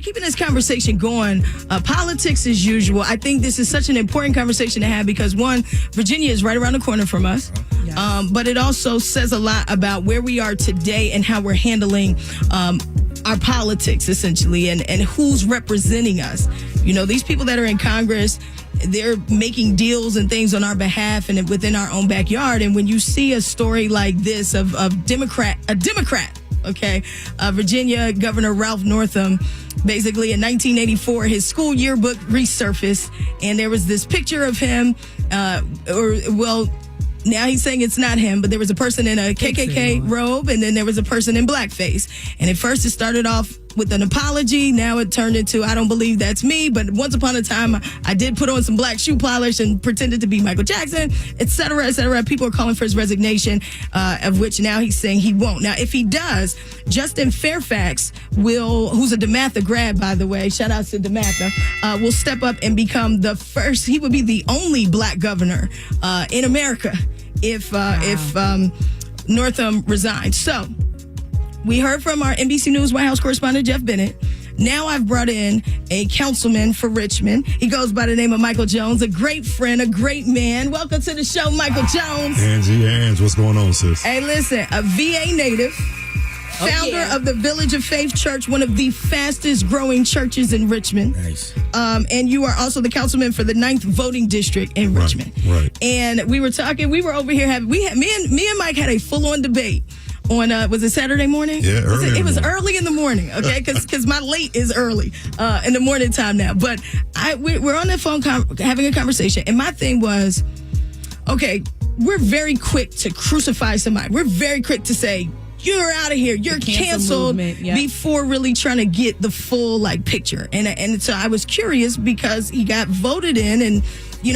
keeping this conversation going. Politics as usual. I think this is such an important conversation to have because, one, Virginia is right around the corner from us. Yes. But it also says a lot about where we are today and how we're handling our politics, essentially, and who's representing us. You know, these people that are in Congress, they're making deals and things on our behalf and within our own backyard. And when you see a story like this of a Democrat, okay, Virginia Governor Ralph Northam, basically in 1984, his school yearbook resurfaced, and there was this picture of him, now he's saying it's not him, but there was a person in a KKK robe, and then there was a person in blackface. And at first it started off with an apology. Now it turned into, I don't believe that's me, but once upon a time, I did put on some black shoe polish and pretended to be Michael Jackson, et cetera, et cetera. People are calling for his resignation, of which now he's saying he won't. Now, if he does, Justin Fairfax who's a DeMatha grad, by the way, shout out to DeMatha, will step up and become the first, he would be the only black governor in America if Northam resigns. So, we heard from our NBC News White House correspondent, Jeff Bennett. Now I've brought in a councilman for Richmond. He goes by the name of Michael Jones, a great friend, a great man. Welcome to the show, Michael Jones. Angie Ange, what's going on, sis? Hey, listen, a VA native, founder of the Village of Faith Church, one of the fastest growing churches in Richmond. Nice. And you are also the councilman for the 9th voting district in Richmond. Right. And we were talking, we were over here me and Mike had a full-on debate on, was it Saturday morning? Yeah, it was early in the morning, okay? Because my late is early in the morning time now. But we're on the phone having a conversation, and my thing was, okay, we're very quick to crucify somebody. We're very quick to say, you're out of here. You're canceled before really trying to get the full picture. And so I was curious because he got voted in, and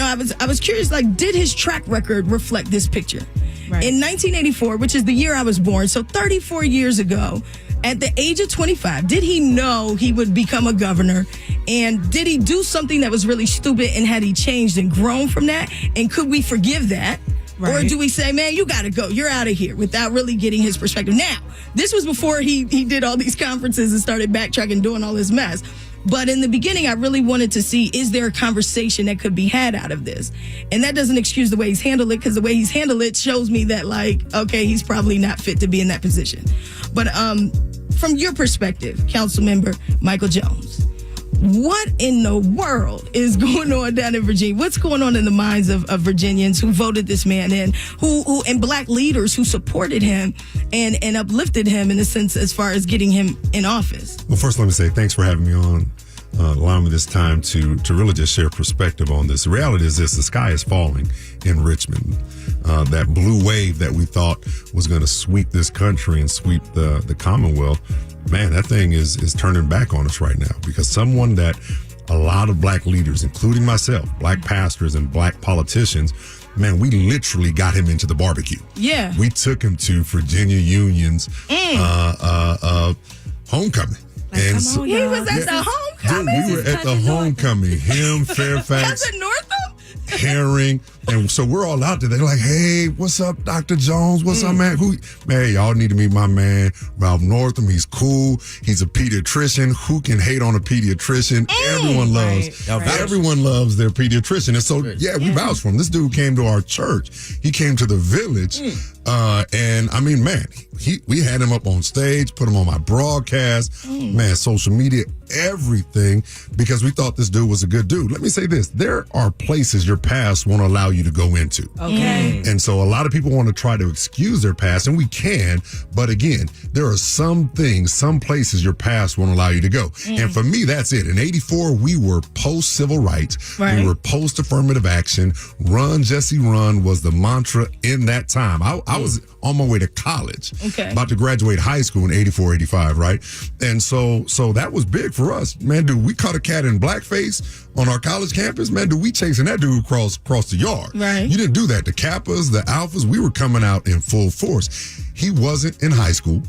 I was curious, did his track record reflect this picture? Right. In 1984, which is the year I was born, so 34 years ago, at the age of 25, did he know he would become a governor? And did he do something that was really stupid, and had he changed and grown from that? And could we forgive that? Right. Or do we say, man, you got to go, you're out of here, without really getting his perspective? Now, this was before he did all these conferences and started backtracking, doing all this mess. But in the beginning, I really wanted to see, is there a conversation that could be had out of this? And that doesn't excuse the way he's handled it, because the way he's handled it shows me that, okay, he's probably not fit to be in that position. But from your perspective, Councilmember Michael Jones, what in the world is going on down in Virginia? What's going on in the minds of Virginians who voted this man in, who and black leaders who supported him and uplifted him in a sense as far as getting him in office? Well, first, let me say thanks for having me on, allowing me this time to really just share perspective on this. The reality is this: the sky is falling in Richmond. That blue wave that we thought was going to sweep this country and sweep the Commonwealth, man, that thing is turning back on us right now, because someone that a lot of black leaders, including myself, black pastors and black politicians, man, we literally got him into the barbecue. Yeah. We took him to Virginia Union's homecoming. He was at the homecoming? Dude, we were at the homecoming. Him, Fairfax. Cousin Northam? Herring. And so we're all out there. They're like, hey, what's up, Dr. Jones? What's up, man? Man, y'all need to meet my man, Ralph Northam. He's cool. He's a pediatrician. Who can hate on a pediatrician? Everyone loves their pediatrician. And so, we vouch for him. This dude came to our church. He came to the village. And I mean, man, we had him up on stage, put him on my broadcast, man, social media, everything, because we thought this dude was a good dude. Let me say this: there are places your past won't allow you to go into. Okay. And so a lot of people want to try to excuse their past, and we can, but again, there are some things, some places your past won't allow you to go. And for me, that's it. In 84, we were post-civil rights. Right. We were post-affirmative action. Run, Jesse, run was the mantra in that time. I was on my way to college, about to graduate high school in 84, 85, right? And so that was big for us. Man, dude, we caught a cat in blackface on our college campus. Man, dude, we chasing that dude across the yard. Right. You didn't do that. The Kappas, the Alphas, we were coming out in full force. He wasn't in high school.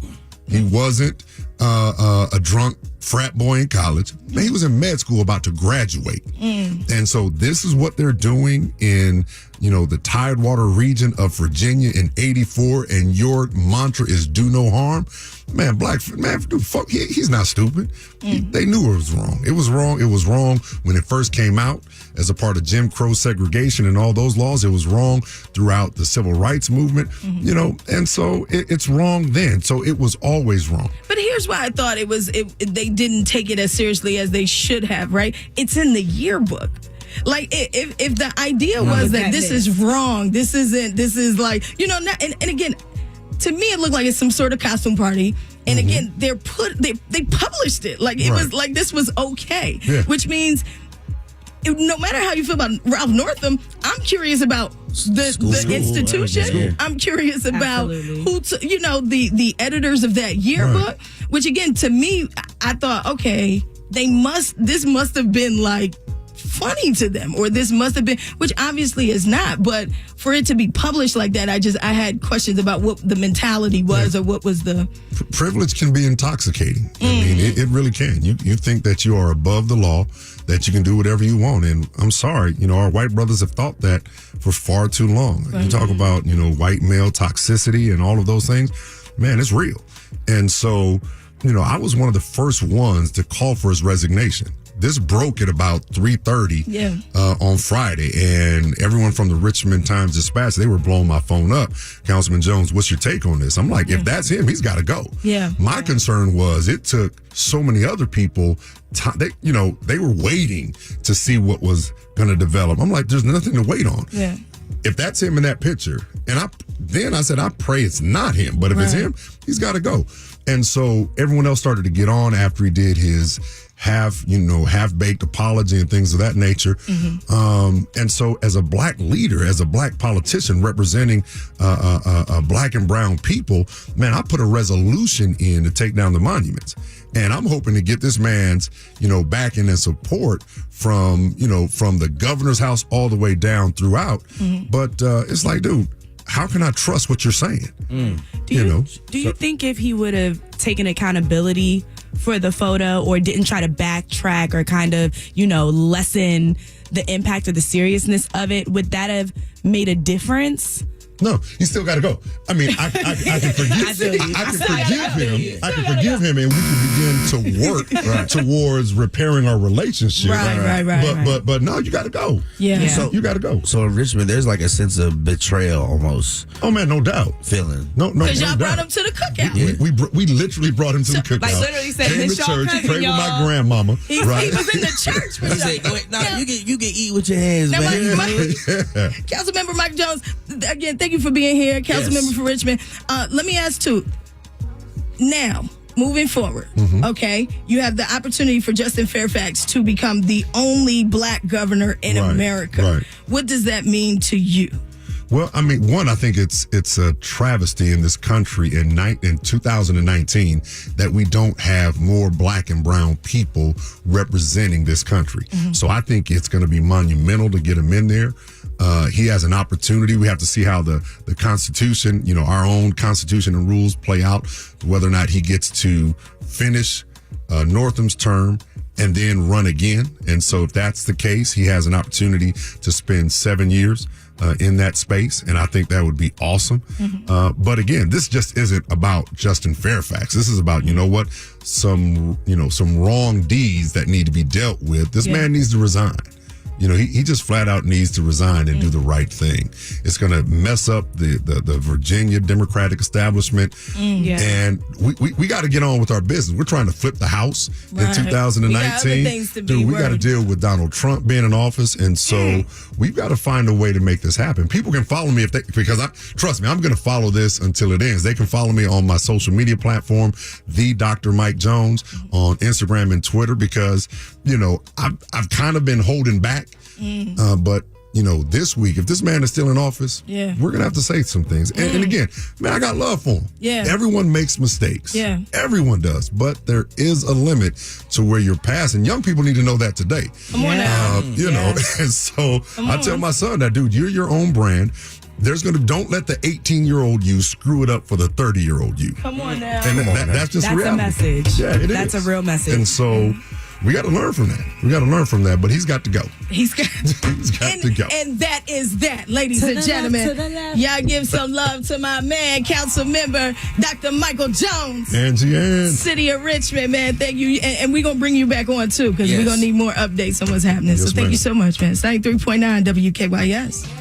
He wasn't a drunk frat boy in college. Man, he was in med school about to graduate. And so this is what they're doing in, the Tidewater region of Virginia in 84, and your mantra is do no harm. Man, dude, fuck, he's not stupid. They knew it was wrong. It was wrong. It was wrong when it first came out as a part of Jim Crow segregation and all those laws. It was wrong throughout the civil rights movement, and so it's wrong then. So it was always wrong. But here's why I thought they didn't take it as seriously as they should have, right? It's in the yearbook. Like, if the idea was that this is wrong, this is like, and again, to me, it looked like it's some sort of costume party. And again, they published it. Like, it was like this was okay, which means no matter how you feel about Ralph Northam, I'm curious about the institution. I'm curious about who, the editors of that yearbook, which again, to me, I thought, okay, this must have been like funny to them, or this must have been, which obviously is not, but for it to be published like that, I had questions about what the mentality was, or what was the... Privilege can be intoxicating. I mean, it really can. You think that you are above the law, that you can do whatever you want, and I'm sorry, our white brothers have thought that for far too long. You talk about, white male toxicity and all of those things, man, it's real. And so, I was one of the first ones to call for his resignation. This broke at about 3:30 on Friday, and everyone from the Richmond Times-Dispatch, they were blowing my phone up. Councilman Jones, what's your take on this? I'm like, if that's him, he's got to go. My concern was it took so many other people time. They were waiting to see what was going to develop. I'm like, there's nothing to wait on. If that's him in that picture, and I said, I pray it's not him, but if it's him, he's got to go. And so everyone else started to get on after he did his half-baked apology and things of that nature. And so as a black leader, as a black politician representing black and brown people, man, I put a resolution in to take down the monuments. And I'm hoping to get this man's, backing and support from the governor's house all the way down throughout. But it's like, dude, how can I trust what you're saying? Do you think if he would have taken accountability for the photo, or didn't try to backtrack or kind of, lessen the impact or the seriousness of it, would that have made a difference? No, he still got to go. I mean, I can forgive him, and we can begin to work towards repairing our relationship. Right. But no, you got to go. So you got to go. So in Richmond, there's like a sense of betrayal almost. Oh man, no doubt. Feeling. No, because y'all brought him to the cookout. We literally brought him to the cookout. Like literally said, came to church, prayed with my grandmama. He was in the church. He said, go ahead, you can eat with your hands, now, man. Councilmember Mike Jones, again, thank you for being here, Councilmember for Richmond. Let me ask too. Now, moving forward, okay, you have the opportunity for Justin Fairfax to become the only black governor in America. What does that mean to you? Well, I mean, one, I think it's a travesty in this country in 2019 that we don't have more black and brown people representing this country. So I think it's going to be monumental to get him in there. He has an opportunity. We have to see how the Constitution, our own Constitution and rules play out, whether or not he gets to finish Northam's term and then run again. And so if that's the case, he has an opportunity to spend 7 years in that space, and I think that would be awesome. But again, this just isn't about Justin Fairfax. This is about, some wrong deeds that need to be dealt with. This man needs to resign. He just flat out needs to resign and do the right thing. It's going to mess up the Virginia Democratic establishment. And we got to get on with our business. We're trying to flip the House in 2019. We got to deal with Donald Trump being in office. And so we've got to find a way to make this happen. People can follow me trust me, I'm going to follow this until it ends. They can follow me on my social media platform, the Dr. Mike Jones, on Instagram and Twitter, because, I've kind of been holding back. But this week, if this man is still in office, we're going to have to say some things. And again, man, I got love for him. Yeah. Everyone makes mistakes. Yeah. Everyone does. But there is a limit to where you're passing. Young people need to know that today. Come on now. And so I tell my son that, dude, you're your own brand. Don't let the 18-year-old you screw it up for the 30-year-old you. Come on now. And that's just That's reality. a message. Yeah, it is. That's a real message. And so we got to learn from that. But he's got to go. He's got to go. And that is that, ladies To and the gentlemen. left, to the left. Y'all give some love to my man, Council Member Dr. Michael Jones. Angie Ange. City of Richmond, man. Thank you. And we're going to bring you back on, too, because we're going to need more updates on what's happening. Yes, so thank ma'am. you so much, man. 93.9 WKYS.